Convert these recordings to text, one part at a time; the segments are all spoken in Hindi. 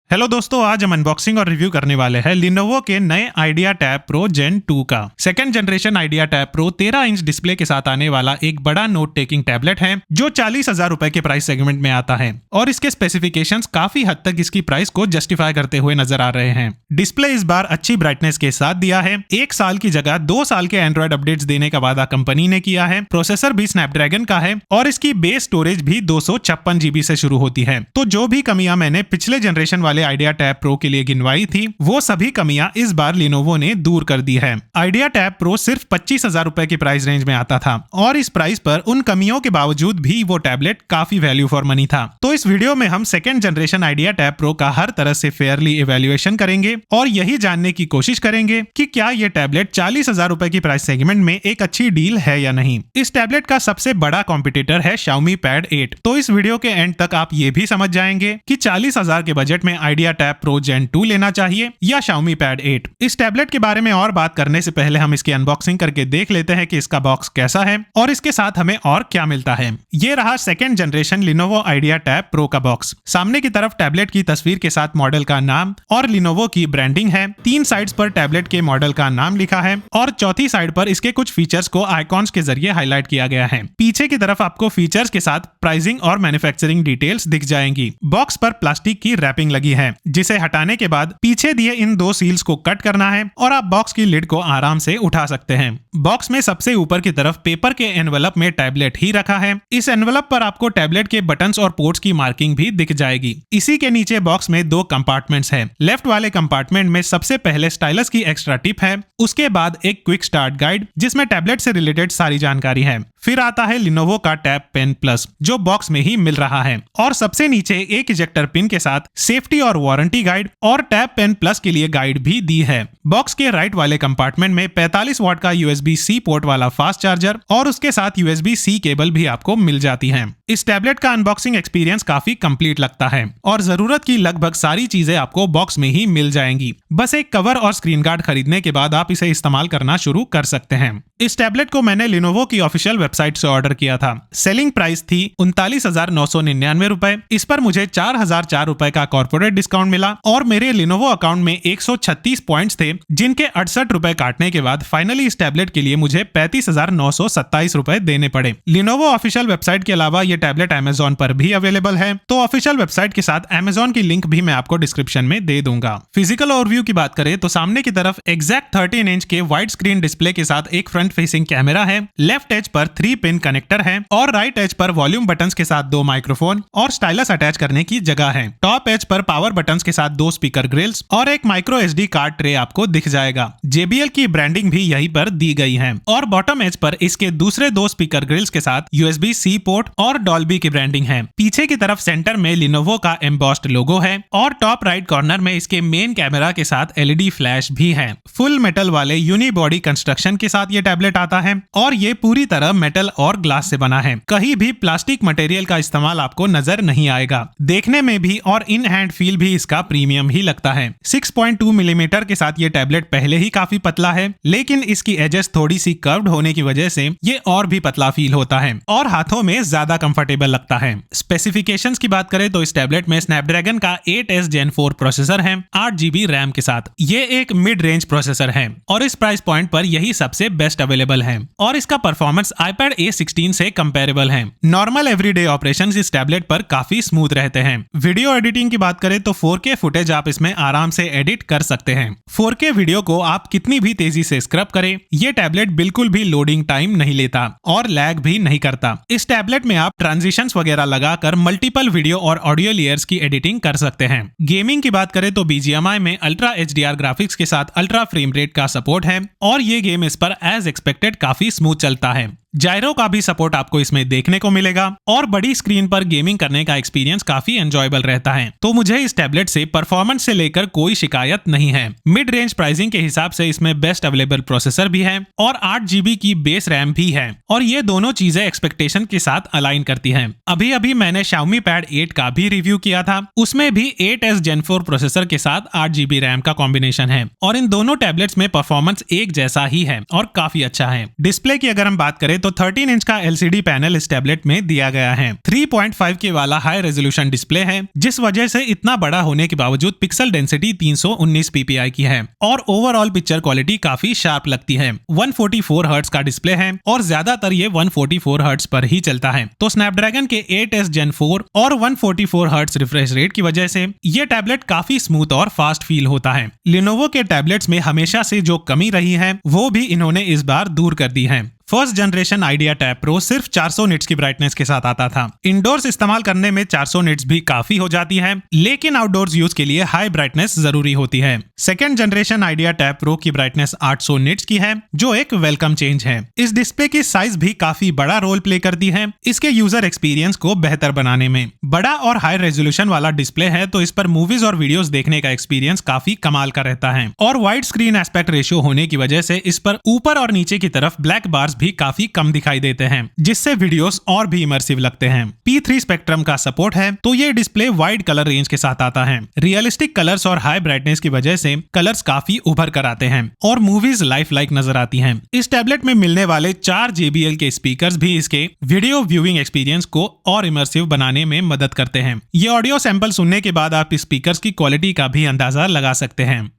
हेलो दोस्तों, आज हम अनबॉक्सिंग और रिव्यू करने वाले हैं Lenovo के नए Idea Tab Pro Gen 2 का। Second generation Idea Tab Pro 13 inch display के साथ आने वाला एक बड़ा नोट टेकिंग टैबलेट है जो 40,000 रुपए के प्राइस सेगमेंट में आता है और इसके स्पेसिफिकेशंस काफी हद तक इसकी प्राइस को जस्टिफाई करते हुए नजर आ रहे हैं। डिस्प्ले इस बार अच्छी ब्राइटनेस के साथ दिया है। 1 साल की जगह 2 साल के एंड्रॉइड अपडेट्स देने का वादा कंपनी ने किया है। प्रोसेसर भी स्नैपड्रैगन का है और इसकी बेस स्टोरेज भी 256 GB से शुरू होती है। तो जो भी कमियां मैंने पिछले जनरेशन वाले Idea Tab Pro के लिए गिनवाई थी, वो सभी कमियां इस बार Lenovo ने दूर कर दी है। Idea Tab Pro सिर्फ 25,000 रुपए की प्राइस रेंज में आता था और इस प्राइस पर उन कमियों के बावजूद भी वो टैबलेट काफी वैल्यू फॉर मनी था। तो इस वीडियो में हम second generation Idea Tab Pro का हर तरह से फेयरली इवैल्यूएशन करेंगे और यही जानने की कोशिश करेंगे कि क्या ये टैबलेट 40,000 रुपए की प्राइस सेगमेंट में एक अच्छी डील है या नहीं। इस टैबलेट का सबसे बड़ा कॉम्पिटिटर है Xiaomi Pad 8। तो इस वीडियो के एंड तक आप ये भी समझ जाएंगे कि 40,000 के बजट में Idea Tab Pro Gen 2 लेना चाहिए या Xiaomi Pad 8। इस टैबलेट के बारे में और बात करने से पहले हम इसकी अनबॉक्सिंग करके देख लेते हैं कि इसका बॉक्स कैसा है और इसके साथ हमें और क्या मिलता है। ये रहा second generation Lenovo Idea Tab Pro का बॉक्स। सामने की तरफ टैबलेट की तस्वीर के साथ मॉडल का नाम और Lenovo की ब्रांडिंग है। 3 साइड्स पर टैबलेट के मॉडल का नाम लिखा है और चौथी साइड पर इसके कुछ फीचर्स को आइकॉन्स के जरिए हाईलाइट किया गया है। पीछे की तरफ आपको फीचर्स के साथ प्राइसिंग और मैन्युफैक्चरिंग डिटेल्स दिख जाएंगी। बॉक्स पर प्लास्टिक की रैपिंग लगी है जिसे हटाने के बाद पीछे दिए इन 2 सील्स को कट करना है और आप बॉक्स की लिड को आराम से उठा सकते हैं। बॉक्स में सबसे ऊपर की तरफ पेपर के एनवेलप में टैबलेट ही रखा है। इस एनवेलप पर आपको टैबलेट के बटन्स और पोर्ट्स की मार्किंग भी दिख जाएगी। इसी के नीचे बॉक्स में 2 कंपार्टमेंट्स हैं। लेफ्ट वाले कंपार्टमेंट में सबसे पहले स्टाइलस की एक्स्ट्रा टिप है, उसके बाद एक क्विक स्टार्ट गाइड जिसमें टैबलेट से रिलेटेड सारी जानकारी है। फिर आता है Lenovo का टैब पेन प्लस जो बॉक्स में ही मिल रहा है और सबसे नीचे एक इजेक्टर पिन के साथ सेफ्टी और वारंटी गाइड और टैब पेन प्लस के लिए गाइड भी दी है। बॉक्स के राइट वाले कंपार्टमेंट में 45 वाट का USB-C पोर्ट वाला फास्ट चार्जर और उसके साथ USB-C केबल भी आपको मिल जाती है। इस टैबलेट का अनबॉक्सिंग एक्सपीरियंस काफी कंप्लीट लगता है और जरूरत की लगभग सारी चीजें आपको बॉक्स में ही मिल जाएंगी। बस एक कवर और स्क्रीन गार्ड खरीदने के बाद आप इसे इस्तेमाल करना शुरू कर सकते हैं। इस टैबलेट को मैंने Lenovo की ऑफिशियल वेबसाइट से ऑर्डर किया था। सेलिंग प्राइस थी 39,999 रुपए। इस पर मुझे 4,004 रुपए का कॉर्पोरेट डिस्काउंट मिला और मेरे Lenovo अकाउंट में 136 पॉइंट्स थे जिनके 68 रुपए काटने के बाद फाइनली इस टैबलेट के लिए मुझे 35,927 रुपए देने पड़े। Lenovo ऑफिशियल वेबसाइट के अलावा ये टैबलेट Amazon पर भी अवेलेबल है, तो ऑफिशियल वेबसाइट के साथ Amazon की लिंक भी मैं आपको डिस्क्रिप्शन में दे दूंगा। फिजिकल ओवरव्यू की बात करें तो सामने की तरफ एग्जैक्ट 13 इंच के वाइड स्क्रीन डिस्प्ले के साथ एक फ्रंट फेसिंग कैमरा है। लेफ्ट एज पर 3 पिन कनेक्टर है और राइट एज पर वॉल्यूम बटन्स के साथ 2 माइक्रोफोन और स्टाइलस अटैच करने की जगह है। टॉप एज पर पावर बटन्स के साथ 2 स्पीकर ग्रिल्स और एक माइक्रो SD कार्ड ट्रे आपको दिख जाएगा। JBL की ब्रांडिंग भी यहीं पर दी गई है और बॉटम एज पर इसके दूसरे 2 स्पीकर ग्रिल्स के साथ USB-C पोर्ट और डॉल्बी की ब्रांडिंग है। पीछे की तरफ सेंटर में Lenovo का एम्बॉस्ड लोगो है और टॉप राइट कॉर्नर में इसके मेन कैमरा के साथ LED फ्लैश भी है। फुल मेटल वाले यूनिबॉडी कंस्ट्रक्शन के साथ ये टैबलेट आता है और ये पूरी तरह मेटल और ग्लास से बना है। कहीं भी प्लास्टिक मटेरियल का इस्तेमाल आपको नजर नहीं आएगा। देखने में भी और इन हैंड फील भी इसका प्रीमियम ही लगता है। 6.2 मिलीमीटर के साथ ये टैबलेट पहले ही काफी पतला है, लेकिन इसकी एजेस थोड़ी सी कर्व्ड होने की वजह से ये और भी पतला फील होता है और हाथों में ज्यादा कंफर्टेबल लगता है। स्पेसिफिकेशंस की बात करें तो इस टैबलेट में स्नैपड्रैगन का 8S Gen 4 प्रोसेसर है 8 GB रैम के साथ। ये एक मिड रेंज प्रोसेसर है और इस प्राइस पॉइंट पर यही सबसे बेस्ट अवेलेबल है और इसका परफॉर्मेंस iPad A16 से कंपेरेबल है। नॉर्मल एवरीडे ऑपरेशंस इस टैबलेट पर काफी स्मूथ रहते हैं। वीडियो एडिटिंग की बात करें तो 4K फुटेज आप इसमें आराम से एडिट कर सकते हैं। 4K वीडियो को आप कितनी भी तेजी से स्क्रब करें, ये टैबलेट बिल्कुल भी लोडिंग टाइम नहीं लेता और लैग भी नहीं करता। इस टैबलेट में आप ट्रांजिशंस वगैरह लगाकर मल्टीपल वीडियो और ऑडियो लेयर्स की एडिटिंग कर सकते हैं। गेमिंग की बात करें तो BGMI में अल्ट्रा HDR ग्राफिक्स के साथ अल्ट्रा फ्रेम रेट का सपोर्ट है और ये गेम इस पर एज एक्सपेक्टेड काफी स्मूथ चलता है। जायरो का भी सपोर्ट आपको इसमें देखने को मिलेगा और बड़ी स्क्रीन पर गेमिंग करने का एक्सपीरियंस काफी एंजॉयबल रहता है। तो मुझे इस टैबलेट से परफॉर्मेंस से लेकर कोई शिकायत नहीं है। मिड रेंज प्राइसिंग के हिसाब से इसमें बेस्ट अवेलेबल प्रोसेसर भी है और 8 GB की बेस रैम भी है और ये दोनों चीजें एक्सपेक्टेशन के साथ अलाइन करती हैं। अभी अभी मैंने Xiaomi Pad 8 का भी रिव्यू किया था, उसमें भी 8S Gen 4 प्रोसेसर के साथ 8 GB रैम का कॉम्बिनेशन है और इन दोनों टैबलेट्स में परफॉर्मेंस एक जैसा ही है और काफी अच्छा है। डिस्प्ले की अगर हम बात करें तो 13 इंच का LCD पैनल इस टैबलेट में दिया गया है। 3.5K वाला हाई रेजोल्यूशन डिस्प्ले है, जिस वजह से इतना बड़ा होने के बावजूद पिक्सल डेंसिटी 319 ppi की है और ओवरऑल पिक्चर क्वालिटी काफी शार्प लगती है। 144 हर्ट्ज का डिस्प्ले है और ज्यादातर ये 144 हर्ट्ज पर ही चलता है। तो स्नैपड्रैगन के 8S Gen 4 और 144 हर्ट्ज रिफ्रेश रेट की वजह से ये टैबलेट काफी स्मूथ और फास्ट फील होता है। लिनोवो के टैबलेट्स में हमेशा से जो कमी रही है वो भी इन्होंने इस बार दूर कर दी है। First generation idea tab pro सिर्फ 400 निट्स की ब्राइटनेस के साथ आता था। इंडोर्स इस्तेमाल करने में 400 निट्स भी काफी हो जाती है, लेकिन आउटडोर्स यूज के लिए हाई ब्राइटनेस जरूरी होती है। Second generation idea tab pro की ब्राइटनेस 800 निट्स की है, जो एक वेलकम चेंज है। इस डिस्प्ले की साइज भी काफी बड़ा रोल प्ले करती है इसके यूजर एक्सपीरियंस को बेहतर बनाने में। बड़ा और हाई रेजोल्यूशन वाला डिस्प्ले है, तो इस पर मूवीज और वीडियोस देखने का एक्सपीरियंस काफी कमाल का रहता है। और वाइड स्क्रीन एस्पेक्ट रेशियो होने की वजह से इस पर ऊपर और नीचे की तरफ ब्लैक बार्स भी काफी कम दिखाई देते हैं, जिससे वीडियोस और भी इमर्सिव लगते हैं। P3 स्पेक्ट्रम का सपोर्ट है, तो ये डिस्प्ले वाइड कलर रेंज के साथ आता है। रियलिस्टिक कलर्स और हाई ब्राइटनेस की वजह से कलर्स काफी उभर कर आते हैं और मूवीज लाइफ लाइक नजर आती हैं। इस टैबलेट में मिलने वाले 4 JBL के स्पीकर्स भी इसके वीडियो व्यूइंग एक्सपीरियंस को और इमर्सिव बनाने में मदद करते हैं। ये ऑडियो सैंपल सुनने के बाद आप स्पीकर्स की क्वालिटी का भी अंदाजा लगा सकते हैं।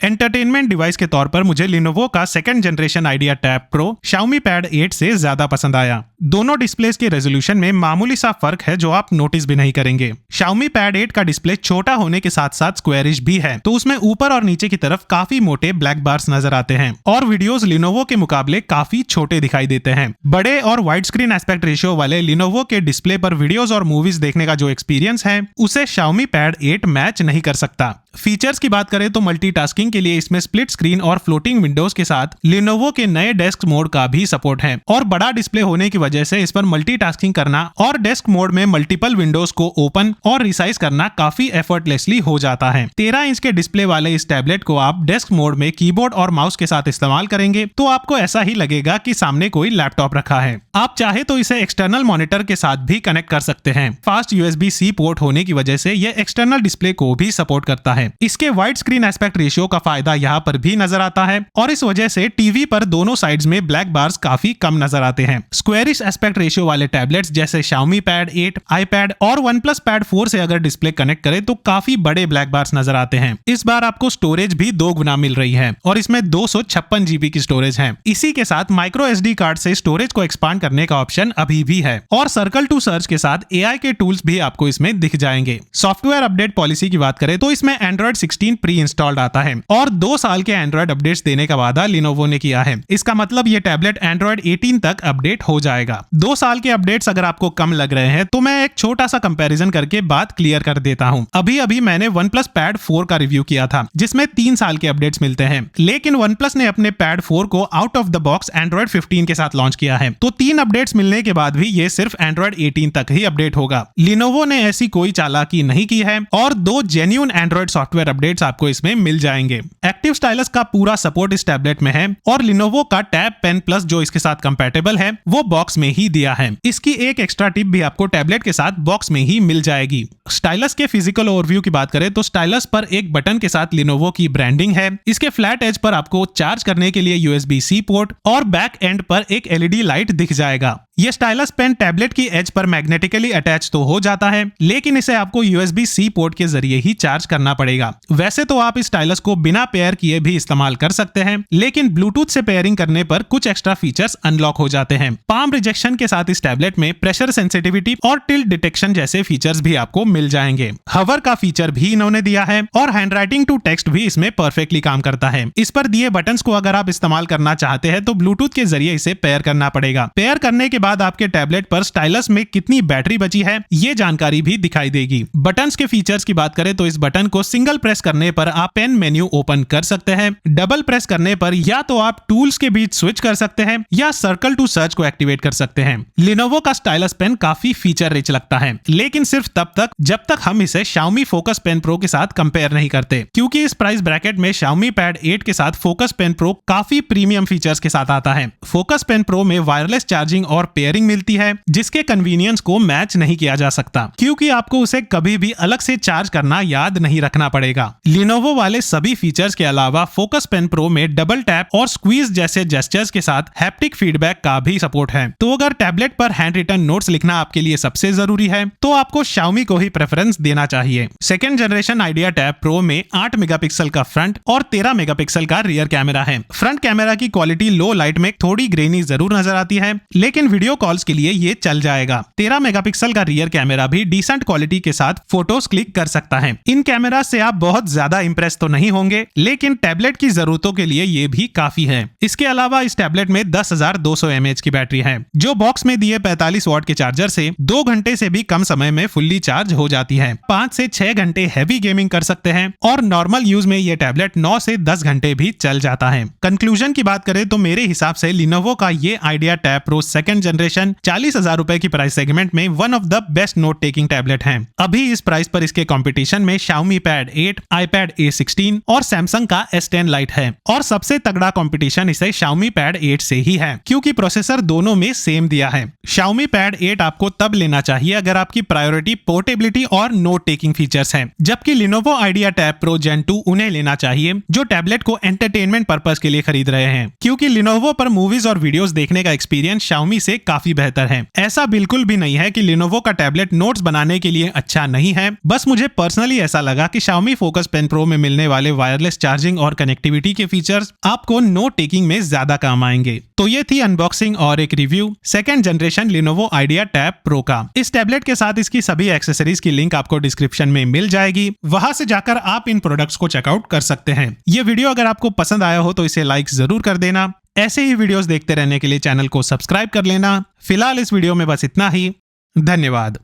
एंटरटेनमेंट डिवाइस के तौर पर मुझे लिनोवो का second generation idea tab pro Xiaomi Pad 8 से ज्यादा पसंद आया। दोनों डिस्प्लेस के रेजोल्यूशन में मामूली सा फर्क है जो आप नोटिस भी नहीं करेंगे। Xiaomi Pad 8 का डिस्प्ले छोटा होने के साथ साथ स्क्वायरिश भी है, तो उसमें ऊपर और नीचे की तरफ काफी मोटे ब्लैक बार्स नजर आते हैं और वीडियोस लिनोवो के मुकाबले काफी छोटे दिखाई देते हैं। बड़े और वाइड स्क्रीन एस्पेक्ट रेशियो वाले लिनोवो के डिस्प्ले पर वीडियोस और मूवीज देखने का जो एक्सपीरियंस है उसे Xiaomi Pad 8 मैच नहीं कर सकता। फीचर्स की बात करें तो मल्टीटास्किंग के लिए इसमें स्प्लिट स्क्रीन और फ्लोटिंग विंडोज के साथ लिनोवो के नए डेस्क मोड का भी सपोर्ट है और बड़ा डिस्प्ले होने की वजह से इस पर मल्टीटास्किंग करना और डेस्क मोड में मल्टीपल विंडोज को ओपन और रिसाइज करना काफी एफर्टलेसली हो जाता है। 13 इंच के डिस्प्ले वाले इस टैबलेट को आप डेस्क मोड में कीबोर्ड और माउस के साथ इस्तेमाल करेंगे तो आपको ऐसा ही लगेगा कि सामने कोई लैपटॉप रखा है। आप चाहे तो इसे एक्सटर्नल मॉनिटर के साथ भी कनेक्ट कर सकते हैं। फास्ट USB-C पोर्ट होने की वजह से यह एक्सटर्नल डिस्प्ले को भी सपोर्ट करता है। इसके वाइड स्क्रीन एस्पेक्ट रेशियो का फायदा यहाँ पर भी नजर आता है और इस वजह से टीवी पर दोनों साइड्स में ब्लैक बार्स काफी कम नजर आते हैं। स्क्वेरिश एस्पेक्ट रेशियो वाले टैबलेट्स जैसे Xiaomi Pad 8, iPad और OnePlus Pad 4 से अगर डिस्प्ले कनेक्ट करें तो काफी बड़े ब्लैक बार्स नजर आते हैं। इस बार आपको स्टोरेज भी 2 गुना मिल रही है और इसमें 256 GB की स्टोरेज है। इसी के साथ माइक्रो SD कार्ड से स्टोरेज को एक्सपांड करने का ऑप्शन अभी भी है और सर्कल टू सर्च के साथ AI के टूल्स भी आपको इसमें दिख जाएंगे। सॉफ्टवेयर अपडेट पॉलिसी की बात करें तो इसमें Android 16 प्री इंस्टॉल्ड आता है और 2 साल के एंड्रॉइड अपडेट्स देने का वादा लिनोवो ने किया है। इसका मतलब ये टैबलेट Android 18 तक अपडेट हो जाएगा। 2 साल के अपडेट्स अगर आपको कम लग रहे हैं तो मैं एक छोटा सा कंपैरिजन करके बात क्लियर कर देता हूं। अभी मैंने OnePlus Pad 4 का रिव्यू किया था जिसमें 3 साल के अपडेट्स मिलते हैं, लेकिन OnePlus ने अपने Pad 4 को out of the box Android 15 के साथ लॉन्च किया है, तो 3 अपडेट्स मिलने के बाद भी ये सिर्फ Android 18 तक ही अपडेट होगा। लिनोवो ने ऐसी कोई चालाकी नहीं की है और 2 जेन्युइन एंड्रॉइड सॉफ्टवेयर अपडेट्स आपको इसमें मिल जाएंगे। एक्टिव स्टाइलस का पूरा सपोर्ट इस टैबलेट में है और लिनोवो का टैब पेन प्लस जो इसके साथ कंपैटिबल है वो बॉक्स में ही दिया है। इसकी एक एक्स्ट्रा टिप भी आपको टैबलेट के साथ बॉक्स में ही मिल जाएगी। स्टाइलस के फिजिकल ओवरव्यू की बात करें तो स्टाइलस पर एक बटन के साथ लिनोवो की ब्रांडिंग है। इसके फ्लैट एज पर आपको चार्ज करने के लिए USB-C पोर्ट और बैक एंड पर एक LED लाइट दिख जाएगा। ये स्टाइलस पेन टैबलेट की एज पर मैग्नेटिकली अटैच तो हो जाता है, लेकिन इसे आपको USB-C पोर्ट के जरिए ही चार्ज करना पड़ेगा। वैसे तो आप इस स्टाइलस को बिना पेयर किए भी इस्तेमाल कर सकते हैं, लेकिन ब्लूटूथ से पेयरिंग करने पर कुछ एक्स्ट्रा फीचर्स अनलॉक हो जाते हैं। पाम इजेक्शन के साथ इस टैबलेट में प्रेशर सेंसिटिविटी और टिल्ट डिटेक्शन जैसे फीचर्स भी आपको मिल जाएंगे। हवर का फीचर भी इन्होंने दिया है और हैंडराइटिंग टू टेक्स्ट भी इसमें परफेक्टली काम करता है। इस पर दिए बटन्स को अगर आप इस्तेमाल करना चाहते हैं तो ब्लूटूथ के जरिए इसे पेयर करना पड़ेगा। पेयर करने के बाद आपके टैबलेट पर स्टाइलस में कितनी बैटरी बची है ये जानकारी भी दिखाई देगी। बटन्स के फीचर्स की बात करें तो इस बटन को सिंगल प्रेस करने पर आप पेन मेन्यू ओपन कर सकते हैं। डबल प्रेस करने पर या तो आप टूल्स के बीच स्विच कर सकते हैं या सर्कल टू सर्च को एक्टिवेट कर सकते हैं। लिनोवो का स्टाइलस पेन काफी फीचर रिच लगता है, लेकिन सिर्फ तब तक जब तक हम इसे Xiaomi फोकस पेन प्रो के साथ कंपेयर नहीं करते, क्योंकि इस प्राइस ब्रैकेट में Xiaomi पैड 8 के साथ फोकस पेन प्रो काफी प्रीमियम फीचर्स के साथ आता है। फोकस पेन प्रो में वायरलेस चार्जिंग और पेयरिंग मिलती है, जिसके कन्वीनियंस को मैच नहीं किया जा सकता, क्योंकि आपको उसे कभी भी अलग से चार्ज करना याद नहीं रखना पड़ेगा। लिनोवो वाले सभी फीचर्स के अलावा फोकस पेन प्रो में डबल टैप और स्क्वीज जैसे जेस्चर्स के साथ हैप्टिक फीडबैक का भी सपोर्ट है। तो अगर टैबलेट पर हैंड रिटन नोट्स लिखना आपके लिए सबसे जरूरी है तो आपको Xiaomi को ही प्रेफरेंस देना चाहिए। Second generation idea tab pro में 8 मेगापिक्सल का फ्रंट और 13 मेगापिक्सल का रियर कैमरा है। फ्रंट कैमरा की क्वालिटी लो लाइट में थोड़ी ग्रेनी जरूर नजर आती है, लेकिन वीडियो कॉल्स के लिए ये चल जाएगा। 13 मेगापिक्सल का रियर कैमरा भी डिसेंट क्वालिटी के साथ फोटोज क्लिक कर सकता है। इन कैमरा से आप बहुत ज्यादा इंप्रेस तो नहीं होंगे, लेकिन टैबलेट की जरूरतों के लिए ये भी काफी है। इसके अलावा इस टैबलेट में 10,200 mAh की बैटरी है, जो बॉक्स में दिए 45 वॉट के चार्जर से 2 घंटे से भी कम समय में फुल्ली चार्ज हो जाती है। 5 से 6 घंटे हैवी गेमिंग कर सकते हैं और नॉर्मल यूज में ये टैबलेट 9 से 10 घंटे भी चल जाता है। कंक्लूजन की बात करें तो मेरे हिसाब से लिनोवो का ये idea tab pro second generation 40,000 रुपए की प्राइस सेगमेंट में one of the best note taking tablet है। अभी इस प्राइस पर इसके कंपटीशन में Xiaomi पैड 8, iPad A16 और Samsung का S10 Lite है, और सबसे तगड़ा कंपटीशन इसे Xiaomi पैड 8 से ही है, क्योंकि प्रोसेसर दोनों में सेम दिया है। Xiaomi पैड 8 आपको तब लेना चाहिए अगर आपकी प्रायोरिटी पोर्टेबिलिटी और नोट टेकिंग फीचर्स हैं, जबकि Lenovo idea tab pro Gen 2 उन्हें लेना चाहिए जो टैबलेट को एंटरटेनमेंट पर्पस के लिए खरीद रहे हैं, क्योंकि Lenovo पर मूवीज और वीडियोस देखने का एक्सपीरियंस Xiaomi से काफी बेहतर है। ऐसा बिल्कुल भी नहीं है कि Lenovo का टैबलेट नोट्स बनाने के लिए अच्छा नहीं है, बस मुझे पर्सनली ऐसा लगा कि Xiaomi फोकस पेन प्रो में मिलने वाले वायरलेस चार्जिंग और कनेक्टिविटी के फीचर्स आपको नोट टेकिंग में ज्यादा काम आएंगे। तो ये थी अनबॉक्सिंग और एक review second generation Lenovo idea tab pro का। इस टैबलेट के साथ इसकी सभी एक्सेसरीज की लिंक आपको डिस्क्रिप्शन में मिल जाएगी, वहां से जाकर आप इन प्रोडक्ट्स को चेकआउट कर सकते हैं। ये वीडियो अगर आपको पसंद आया हो तो इसे लाइक जरूर कर देना। ऐसे ही वीडियोस देखते रहने के लिए चैनल को सब्सक्राइब कर लेना। फिलहाल इस वीडियो में बस इतना ही। धन्यवाद।